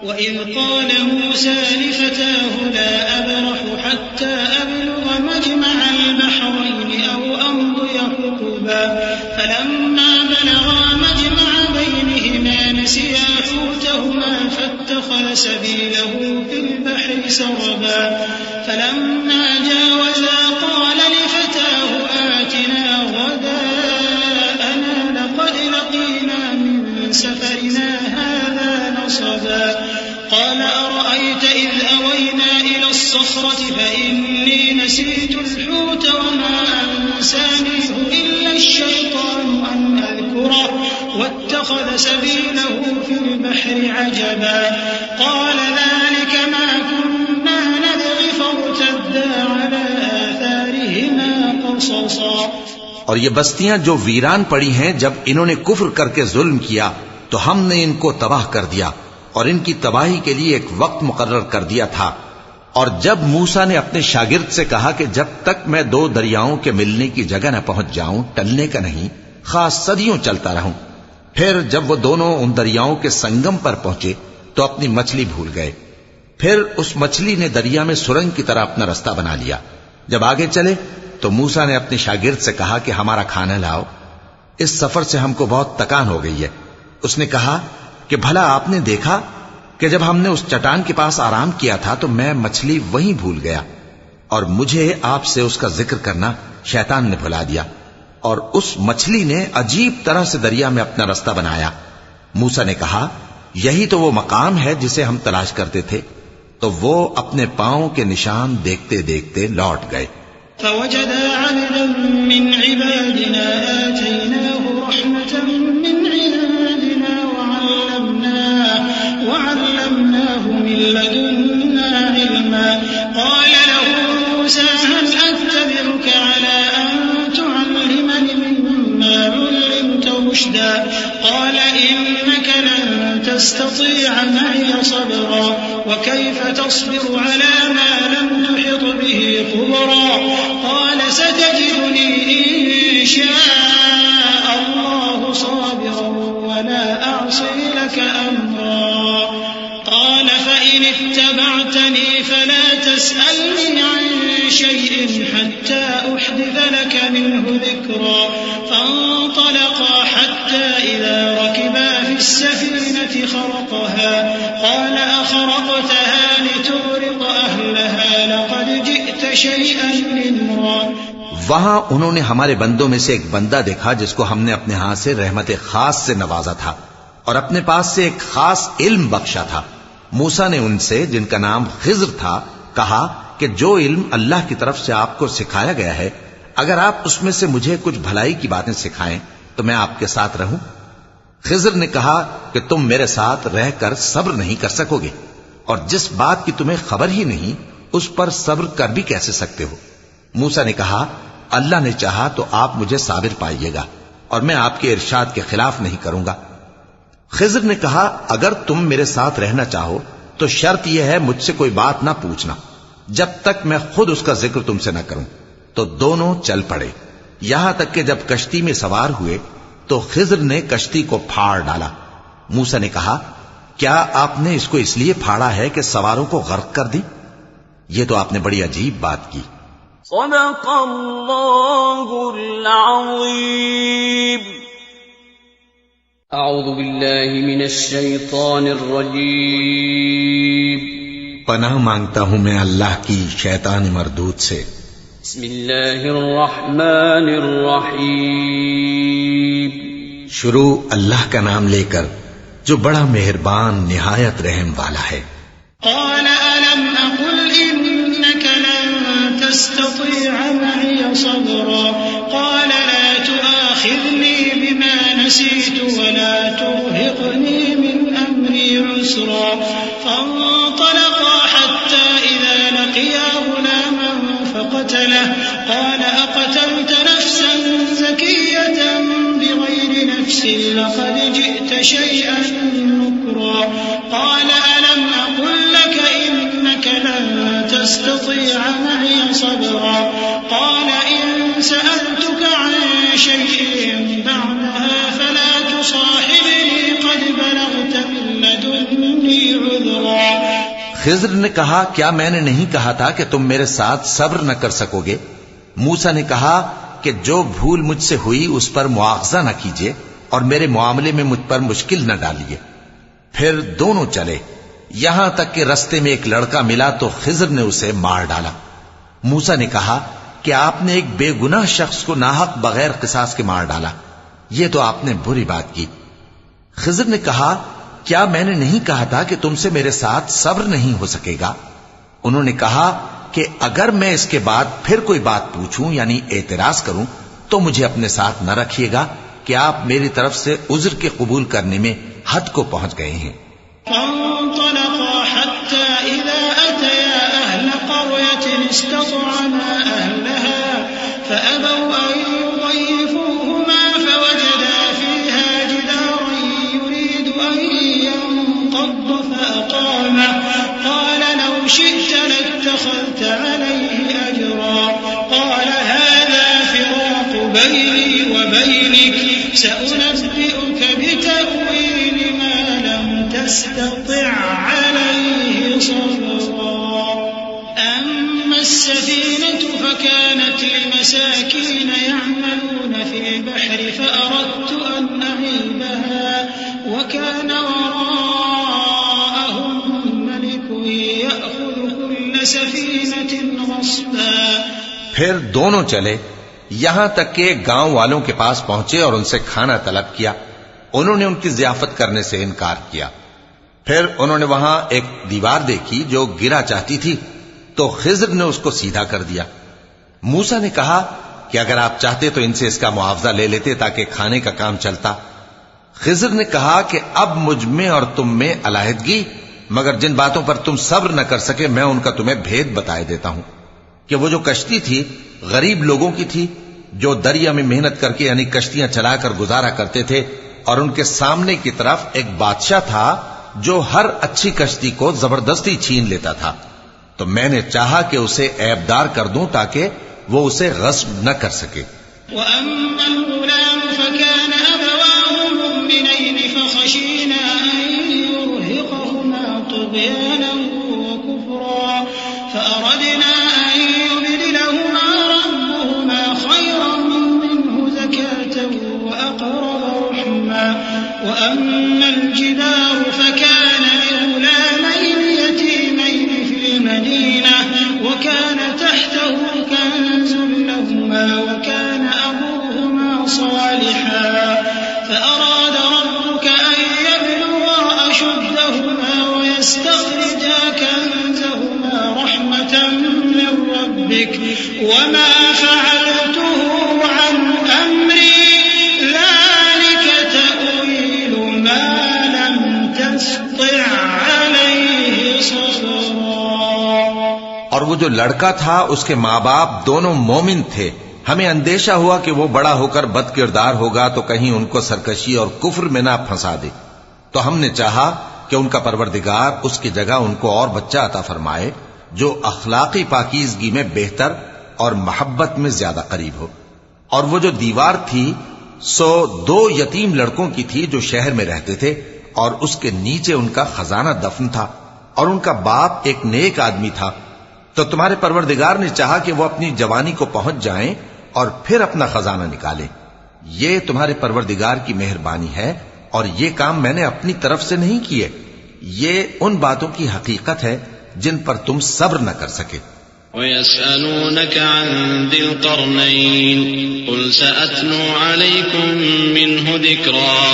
وَإِذْ قَالَ مُوسَىٰ لِفَتَاهُ لَا أَبْرَحُ حَتَّىٰ أَبْلُغَ مَجْمَعَ الْبَحْرَيْنِ أَوْ أَمْضِيَ حُقُبًا فَلَمَّا بَلَغَا مَجْمَعَ بَيْنِهِمَا نَسِيَا حُوتَهُمَا فَاتَّخَذَ سَبِيلَهُ فِي الْبَحْرِ سَرَبًا فَلَمَّا جَاوَزَا قَالَ لِفَتَاهُ آتِنَا غَدَاءَنَا لَقَدْ لَقِينَا مِن سَفَرِنَا هَٰذَا نَصَبًا قَالَ أَرَأَيْتَ إِذْ أَوَيْنَا إِلَى الصَّخْرَةِ فَإِنِّي نَسِيتُ الْحُوتَ وَمَا أَنسَانِيهُ إِلَّا الشَّيْطَانُ أَنْ أَذْكُرَهُ وَاتَّخَذَ سَبِيلَهُ فِي الْبَحْرِ عَجَبًا قَالَ ذَلِكَ مَا كُنَّا خالصا اور یہ بستیاں جو ویران پڑی ہیں، جب انہوں نے کفر کر کے ظلم کیا تو ہم نے ان کو تباہ کر دیا اور ان کی تباہی کے لیے ایک وقت مقرر کر دیا تھا۔ اور جب موسیٰ نے اپنے شاگرد سے کہا کہ جب تک میں دو دریاؤں کے ملنے کی جگہ نہ پہنچ جاؤں ٹلنے کا نہیں، خاص صدیوں چلتا رہوں، پھر جب وہ دونوں ان دریاؤں کے سنگم پر پہنچے تو اپنی مچھلی بھول گئے۔ پھر اس مچھلی نے دریا میں سرنگ کی طرح اپنا رستہ بنا لیا۔ جب آگے چلے تو موسیٰ نے اپنے شاگرد سے کہا کہ ہمارا کھانا لاؤ، اس سفر سے ہم کو بہت تکان ہو گئی ہے۔ اس نے کہا کہ بھلا آپ نے دیکھا کہ جب ہم نے اس چٹان کے پاس آرام کیا تھا تو میں مچھلی وہیں بھول گیا، اور مجھے آپ سے اس کا ذکر کرنا شیطان نے بھلا دیا، اور اس مچھلی نے عجیب طرح سے دریا میں اپنا رستہ بنایا۔ موسیٰ نے کہا یہی تو وہ مقام ہے جسے ہم تلاش کرتے تھے، تو وہ اپنے پاؤں کے نشان دیکھتے دیکھتے لوٹ گئے۔ فوجدا عبدا من عبادنا آتيناه رحمة من عندنا وعلمناه من لدنا علما قال له موسى هل أتبعك على أن تعلمني مما علمت رشدا قال إنك لن تستطيع معي صبرا وكيف تصبر على ما لم تحط به خبرا قال ستجدني إن شاء الله صابرا ولا أعصي لك أمرا قال فإن اتبعتني فلا تسألني عن شيء حتى أحدث لك منه ذكرا فانطلقا حتى إذا ركبا في السفينة خرقها قال أخرقتها لتغرق أهلها لقد جئت شيئا إمرا۔ وہاں انہوں نے ہمارے بندوں میں سے ایک بندہ دیکھا جس کو ہم نے اپنے ہاں سے رحمت خاص سے نوازا تھا اور اپنے پاس سے ایک خاص علم بخشا تھا۔ موسیٰ نے ان سے جن کا نام خضر تھا کہا کہ جو علم اللہ کی طرف سے آپ کو سکھایا گیا ہے اگر آپ اس میں سے مجھے کچھ بھلائی کی باتیں سکھائیں تو میں آپ کے ساتھ رہوں۔ خضر نے کہا کہ تم میرے ساتھ رہ کر صبر نہیں کر سکو گے، اور جس بات کی تمہیں خبر ہی نہیں اس پر صبر کر بھی کیسے سکتے ہو؟ موسیٰ نے کہا اللہ نے چاہا تو آپ مجھے صابر پائیے گا اور میں آپ کے ارشاد کے خلاف نہیں کروں گا۔ خضر نے کہا اگر تم میرے ساتھ رہنا چاہو تو شرط یہ ہے مجھ سے کوئی بات نہ پوچھنا جب تک میں خود اس کا ذکر تم سے نہ کروں۔ تو دونوں چل پڑے، یہاں تک کہ جب کشتی میں سوار ہوئے تو خضر نے کشتی کو پھاڑ ڈالا۔ موسیٰ نے کہا کیا آپ نے اس کو اس لیے پھاڑا ہے کہ سواروں کو غرق کر دی؟ یہ تو آپ نے بڑی عجیب بات کی۔ صدق اللہ العظیم۔ اعوذ باللہ من الشیطان الرجیم۔ پناہ مانگتا ہوں میں اللہ کی شیطان مردود سے۔ بسم اللہ الرحمن الرحیم۔ شروع اللہ کا نام لے کر جو بڑا مہربان نہایت رحم والا ہے۔ قال ألم أقل إنك لن تستطيع معي صبرا قال لا تؤاخذني بما نسيت ولا ترهقني من أمري عسرا فانطلقا حتى إذا لقيا غلاما فقتله قال أقتلت نفسا زكية بغير نفس لقد جئت شيئا نكرا قال ألم أقل لك إنك لن تستطيع معي صبرا قال إن سألتك عن شيء بعدها فلا تصاحبني قد بلغت من لدني عذرا۔ خضر نے کہا کیا میں نے نہیں کہا تھا کہ تم میرے ساتھ صبر نہ کر سکو گے؟ موسیٰ نے کہا کہ جو بھول مجھ سے ہوئی اس پر مواخذہ نہ کیجیے اور میرے معاملے میں مجھ پر مشکل نہ ڈالیے۔ پھر دونوں چلے یہاں تک کہ رستے میں ایک لڑکا ملا تو خضر نے اسے مار ڈالا۔ موسیٰ نے کہا کہ آپ نے ایک بے گناہ شخص کو ناحق بغیر قصاص کے مار ڈالا، یہ تو آپ نے بری بات کی۔ خضر نے کہا کیا میں نے نہیں کہا تھا کہ تم سے میرے ساتھ صبر نہیں ہو سکے گا؟ انہوں نے کہا کہ اگر میں اس کے بعد پھر کوئی بات پوچھوں یعنی اعتراض کروں تو مجھے اپنے ساتھ نہ رکھیے گا کہ آپ میری طرف سے عذر کے قبول کرنے میں حد کو پہنچ گئے ہیں۔ فانطلقا حتى إذا أتيا أهل قرية استطعما أهلها فأبوا أن بيني وبينك سأنبئك بتأويل ما لم تستطع عليه صبرا أما السفينة فكانت لمساكين يعملون في البحر فأردت أن أعيبها وكان وراءهم ملك يأخذ كل سفينة غصبا. پھر دونوں چلے یہاں تک کہ گاؤں والوں کے پاس پہنچے اور ان سے کھانا طلب کیا. انہوں نے ان کی ضیافت کرنے سے انکار کیا. پھر انہوں نے وہاں ایک دیوار دیکھی جو گرا چاہتی تھی تو خضر نے اس کو سیدھا کر دیا. موسیٰ نے کہا کہ اگر آپ چاہتے تو ان سے اس کا معاوضہ لے لیتے تاکہ کھانے کا کام چلتا. خضر نے کہا کہ اب مجھ میں اور تم میں علیحدگی، مگر جن باتوں پر تم صبر نہ کر سکے میں ان کا تمہیں بھید بتائے دیتا ہوں کہ وہ جو کشتی تھی غریب لوگوں کی تھی جو دریا میں محنت کر کے یعنی کشتیاں چلا کر گزارا کرتے تھے، اور ان کے سامنے کی طرف ایک بادشاہ تھا جو ہر اچھی کشتی کو زبردستی چھین لیتا تھا. تو میں نے چاہا کہ اسے عیبدار کر دوں تاکہ وہ اسے غصب نہ کر سکے. وأما الغلام فكان أبواه مؤمنين فخشينا أن يرهقهما طغيانا وكفرا فأردنا أن يبدلهما ربهما خيرا منه زكاة وأقرب رحما. وأما الجدار فكان لغلامين يتيمين في المدينة وكان تحته كنز لهما وكان أبوهما صالحا فأراد ربك أن يبلغا أشدهما ويستخرجا كنزهما رحمة من ربك وما فعلته عن أمري ذلك تأويل ما لم تستطع عليه صبرا. اور وہ جو لڑکا تھا اس کے ماں باپ دونوں مومن تھے. ہمیں اندیشہ ہوا کہ وہ بڑا ہو کر بد کردار ہوگا تو کہیں ان کو سرکشی اور کفر میں نہ پھنسا دے. تو ہم نے چاہا کہ ان کا پروردگار اس کی جگہ ان کو اور بچہ عطا فرمائے جو اخلاقی پاکیزگی میں بہتر اور محبت میں زیادہ قریب ہو. اور وہ جو دیوار تھی سو 2 یتیم لڑکوں کی تھی جو شہر میں رہتے تھے اور اس کے نیچے ان کا خزانہ دفن تھا اور ان کا باپ ایک نیک آدمی تھا. تو تمہارے پروردگار نے چاہا کہ وہ اپنی جوانی کو پہنچ جائیں اور پھر اپنا خزانہ نکالیں. یہ تمہارے پروردگار کی مہربانی ہے اور یہ کام میں نے اپنی طرف سے نہیں کیے. یہ ان باتوں کی حقیقت ہے جن پر تم صبر نہ کر سکے. وَيَسْأَلُونَكَ عَنْ ذِي الْقَرْنَيْنِ قُلْ سَأَتْلُو عَلَيْكُمْ مِنْهُ ذِكْرًا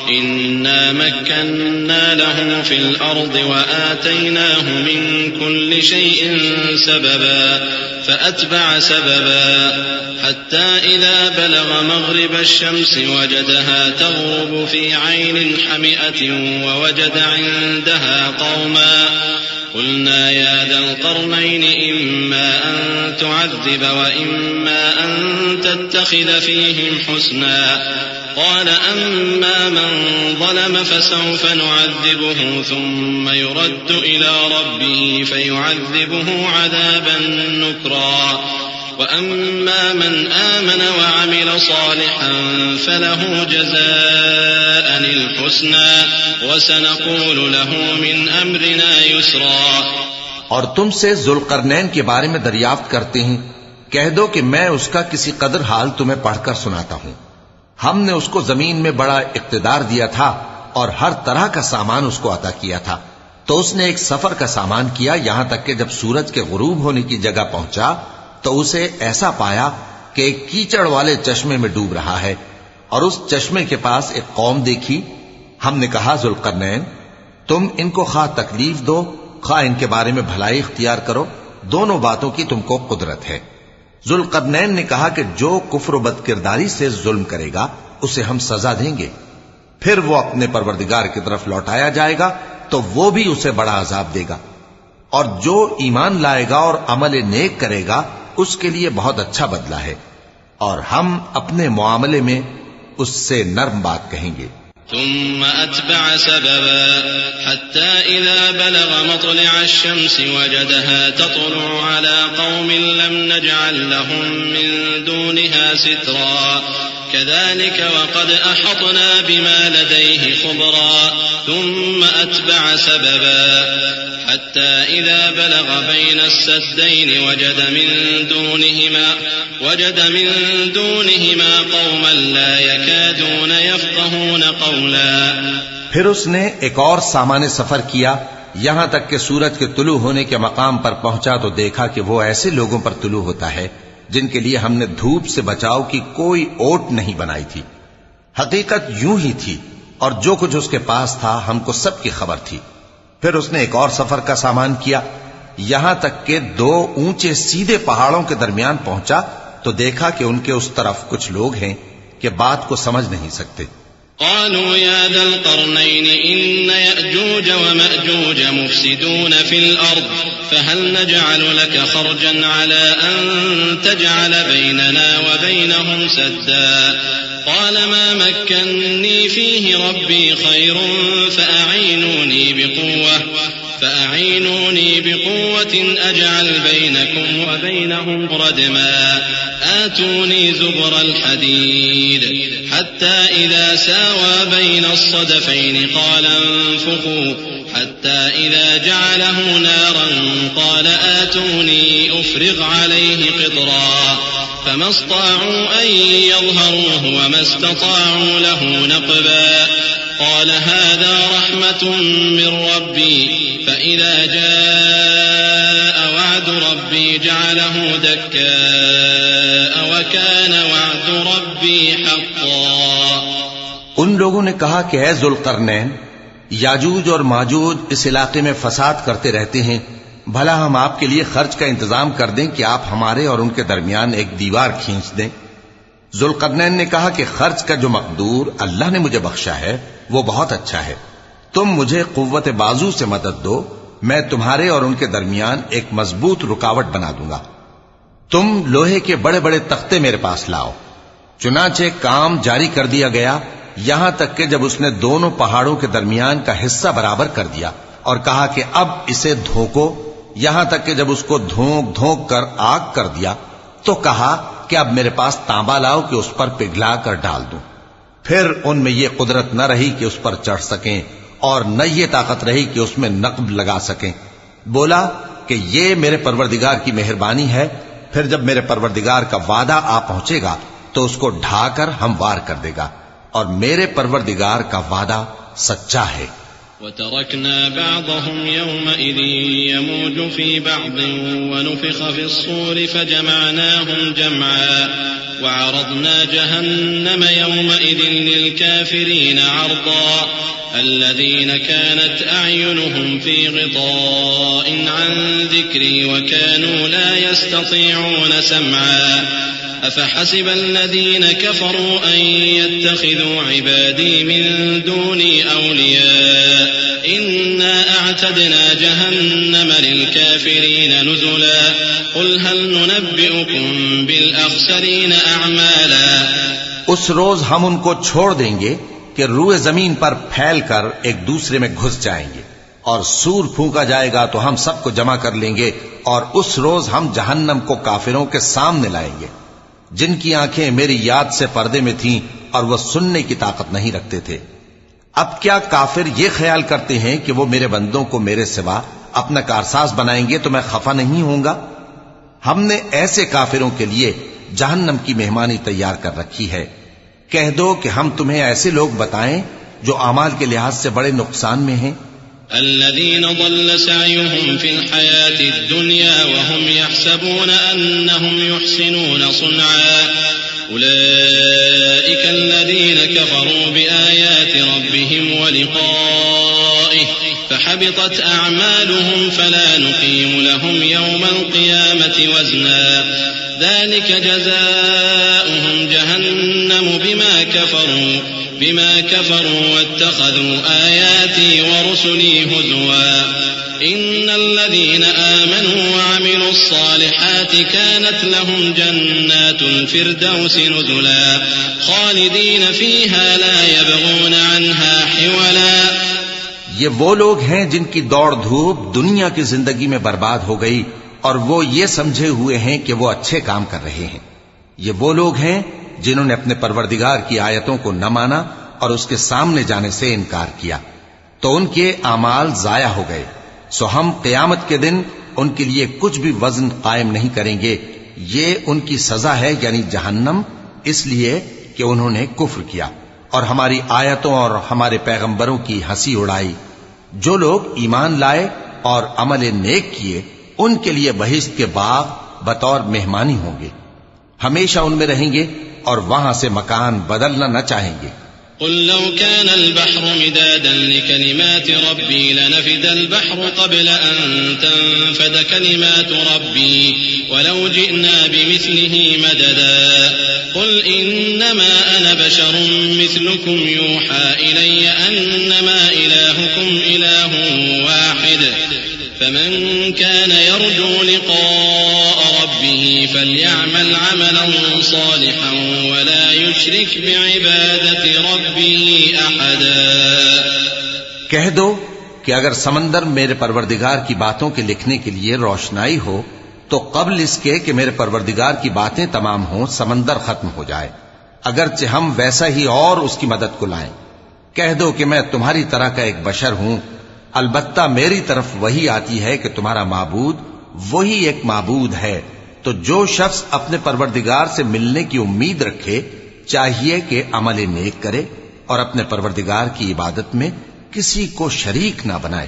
إِنَّا مَكَّنَّا لَهُ فِي الْأَرْضِ وَآتَيْنَاهُ مِنْ كُلِّ شَيْءٍ سَبَبًا فَأَتْبَعَ سَبَبًا حَتَّى إِذَا بَلَغَ مَغْرِبَ الشَّمْسِ وَجَدَهَا تَغْرُبُ فِي عَيْنٍ حَمِئَةٍ وَوَجَدَ عِنْدَهَا قَوْمًا قلنا يا ذا القرنين إما أن تعذب وإما أن تتخذ فيهم حسنا قال أما من ظلم فسوف نعذبه ثم يرد إلى ربه فيعذبه عذابا نكرا وأما من آمن وعمل صالحا فله جزاء الحسنى وسنقول له من أمرنا يسرا. اور تم سے ذوالقرنین کے بارے میں دریافت کرتے ہیں. کہہ دو کہ میں اس کا کسی قدر حال تمہیں پڑھ کر سناتا ہوں. ہم نے اس کو زمین میں بڑا اقتدار دیا تھا اور ہر طرح کا سامان اس کو عطا کیا تھا. تو اس نے ایک سفر کا سامان کیا یہاں تک کہ جب سورج کے غروب ہونے کی جگہ پہنچا تو اسے ایسا پایا کہ ایک کیچڑ والے چشمے میں ڈوب رہا ہے اور اس چشمے کے پاس ایک قوم دیکھی. ہم نے کہا ذوالقرنین تم ان کو خواہ تکلیف دو خواہ ان کے بارے میں بھلائی اختیار کرو، دونوں باتوں کی تم کو قدرت ہے. ذوالقرنین نے کہا کہ جو کفر و بد کرداری سے ظلم کرے گا اسے ہم سزا دیں گے، پھر وہ اپنے پروردگار کی طرف لوٹایا جائے گا تو وہ بھی اسے بڑا عذاب دے گا، اور جو ایمان لائے گا اور عمل نیک کرے گا اس کے لیے بہت اچھا بدلہ ہے، اور ہم اپنے معاملے میں اس سے نرم بات کہیں گے. ثم أتبع سببا حتى إذا بلغ مطلع الشمس وجدها تطلع على قوم لم نجعل لهم من دونها سترا كذلك وقد أحطنا بما لديه خبرا ثم أتبع سببا حتى إذا بلغ بين السدين وجد من دونهما قوما لا يكادون يفقهون قولا. پھر اس نے ایک اور سامان سفر کیا یہاں تک کہ سورج کے طلوع ہونے کے مقام پر پہنچا تو دیکھا کہ وہ ایسے لوگوں پر طلوع ہوتا ہے جن کے لیے ہم نے دھوپ سے بچاؤ کی کوئی اوٹ نہیں بنائی تھی. حقیقت یوں ہی تھی اور جو کچھ اس کے پاس تھا ہم کو سب کی خبر تھی. پھر اس نے ایک اور سفر کا سامان کیا یہاں تک کہ 2 اونچے سیدھے پہاڑوں کے درمیان پہنچا تو دیکھا کہ ان کے اس طرف کچھ لوگ ہیں کہ بات کو سمجھ نہیں سکتے. قالوا يا ذا القرنين إن يأجوج ومأجوج مفسدون في الأرض فهل نجعل لك خرجا على أن تجعل بيننا وبينهم سدا قال ما مكنني فيه ربي خير فأعينوني بقوة أجعل بينكم وبينهم ردما آتوني زبر الحديد حتى إذا ساوى بين الصدفين قال انفخوا حتى إذا جعله نارا قال آتوني أفرغ عليه قطرا فما استطاعوا أن يظهروه وما استطاعوا له نقبا قال هذا رحمة من ربي فإذا جاء وعد ربي جعله دكاء وكان وعد ربي حقا. ان لوگوں نے کہا کہ اے ذوالقرنین یاجوج اور ماجوج اس علاقے میں فساد کرتے رہتے ہیں بھلا ہم آپ کے لیے خرچ کا انتظام کر دیں کہ آپ ہمارے اور ان کے درمیان ایک دیوار کھینچ دیں. ذوالقرنین نے کہا کہ خرچ کا جو مقدور اللہ نے مجھے بخشا ہے وہ بہت اچھا ہے. تم مجھے قوت بازو سے مدد دو میں تمہارے اور ان کے درمیان ایک مضبوط رکاوٹ بنا دوں گا. تم لوہے کے بڑے بڑے تختے میرے پاس لاؤ. چنانچہ کام جاری کر دیا گیا یہاں تک کہ جب اس نے دونوں پہاڑوں کے درمیان کا حصہ برابر کر دیا اور کہا کہ اب اسے دھوکو یہاں تک کہ جب اس کو دھونک دھونک کر آگ کر دیا تو کہا کہ اب میرے پاس تانبا لاؤ کہ اس پر پگھلا کر ڈال دوں. پھر ان میں یہ قدرت نہ رہی کہ اس پر چڑھ سکیں اور نہ یہ طاقت رہی کہ اس میں نقب لگا سکیں. بولا کہ یہ میرے پروردگار کی مہربانی ہے. پھر جب میرے پروردگار کا وعدہ آ پہنچے گا تو اس کو ڈھا کر ہموار کر دے گا اور میرے پروردگار کا وعدہ سچا ہے. وتركنا بعضهم يومئذ يموج في بعض ونفخ في الصور فجمعناهم جمعا وعرضنا جهنم يومئذ للكافرين عرضا الذين كانت أعينهم في غطاء عن ذكري وكانوا لا يستطيعون سمعا أفحسب الذين كفروا أن يتخذوا عبادي من دوني أولياء إنا أعتدنا جهنم للكافرين نزلا قل هل ننبئكم بالأخسرين أعمالا. اس روز ہم ان کو چھوڑ دیں گے کہ روئے زمین پر پھیل کر ایک دوسرے میں گھس جائیں گے اور سور پھونکا جائے گا تو ہم سب کو جمع کر لیں گے اور اس روز ہم جہنم کو کافروں کے سامنے لائیں گے جن کی آنکھیں میری یاد سے پردے میں تھیں اور وہ سننے کی طاقت نہیں رکھتے تھے. اب کیا کافر یہ خیال کرتے ہیں کہ وہ میرے بندوں کو میرے سوا اپنا کارساز بنائیں گے تو میں خفا نہیں ہوں گا؟ ہم نے ایسے کافروں کے لیے جہنم کی مہمانی تیار کر رکھی ہے. کہہ دو کہ ہم تمہیں ایسے لوگ بتائیں جو اعمال کے لحاظ سے بڑے نقصان میں ہیں. الذين ضل سعيهم في الحياة الدنيا وهم يحسبون أنهم يحسنون صنعا أولئك الذين كفروا بآيات ربهم ولقائه فحبطت أعمالهم فلا نقيم لهم يوم القيامة وزنا ذلك جزاؤهم جهنم بما كفروا واتخذوا آياتي ورسلي هزوا إن الذين آمنوا وعملوا الصالحات كانت لهم جنات الفردوس نزلا خالدين فيها لا يبغون عنها حولا. یہ وہ لوگ ہیں جن کی دوڑ دھوپ دنیا کی زندگی میں برباد ہو گئی اور وہ یہ سمجھے ہوئے ہیں کہ وہ اچھے کام کر رہے ہیں. یہ وہ لوگ ہیں جنہوں نے اپنے پروردگار کی آیتوں کو نہ مانا اور اس کے سامنے جانے سے انکار کیا تو ان کے اعمال ضائع ہو گئے. سو ہم قیامت کے دن ان کے لیے کچھ بھی وزن قائم نہیں کریں گے. یہ ان کی سزا ہے یعنی جہنم، اس لیے کہ انہوں نے کفر کیا اور ہماری آیتوں اور ہمارے پیغمبروں کی ہنسی اڑائی. جو لوگ ایمان لائے اور عمل نیک کیے ان کے لیے بہشت کے باغ بطور مہمانی ہوں گے، ہمیشہ ان میں رہیں گے اور وہاں سے مکان بدلنا نہ چاہیں گے. قل لو كان البحر مدادا لكلمات ربي لنفد البحر قبل أن تنفد كلمات ربي ولو جئنا بمثله مددا قل إنما أنا بشر مثلكم يوحى إلي أنما إلهكم إله واحد فمن كان يرجو لقاء ربه فليعمل عملا صالحا ولا يشرك بعبادة ربه أحدا. کہہ دو کہ اگر سمندر میرے پروردگار کی باتوں کے لکھنے کے لیے روشنائی ہو تو قبل اس کے کہ میرے پروردگار کی باتیں تمام ہوں سمندر ختم ہو جائے، اگرچہ ہم ویسا ہی اور اس کی مدد کو لائیں. کہہ دو کہ میں تمہاری طرح کا ایک بشر ہوں، البتہ میری طرف وہی آتی ہے کہ تمہارا معبود وہی ایک معبود ہے. تو جو شخص اپنے پروردگار سے ملنے کی امید رکھے چاہیے کہ عمل نیک کرے اور اپنے پروردگار کی عبادت میں کسی کو شریک نہ بنائے.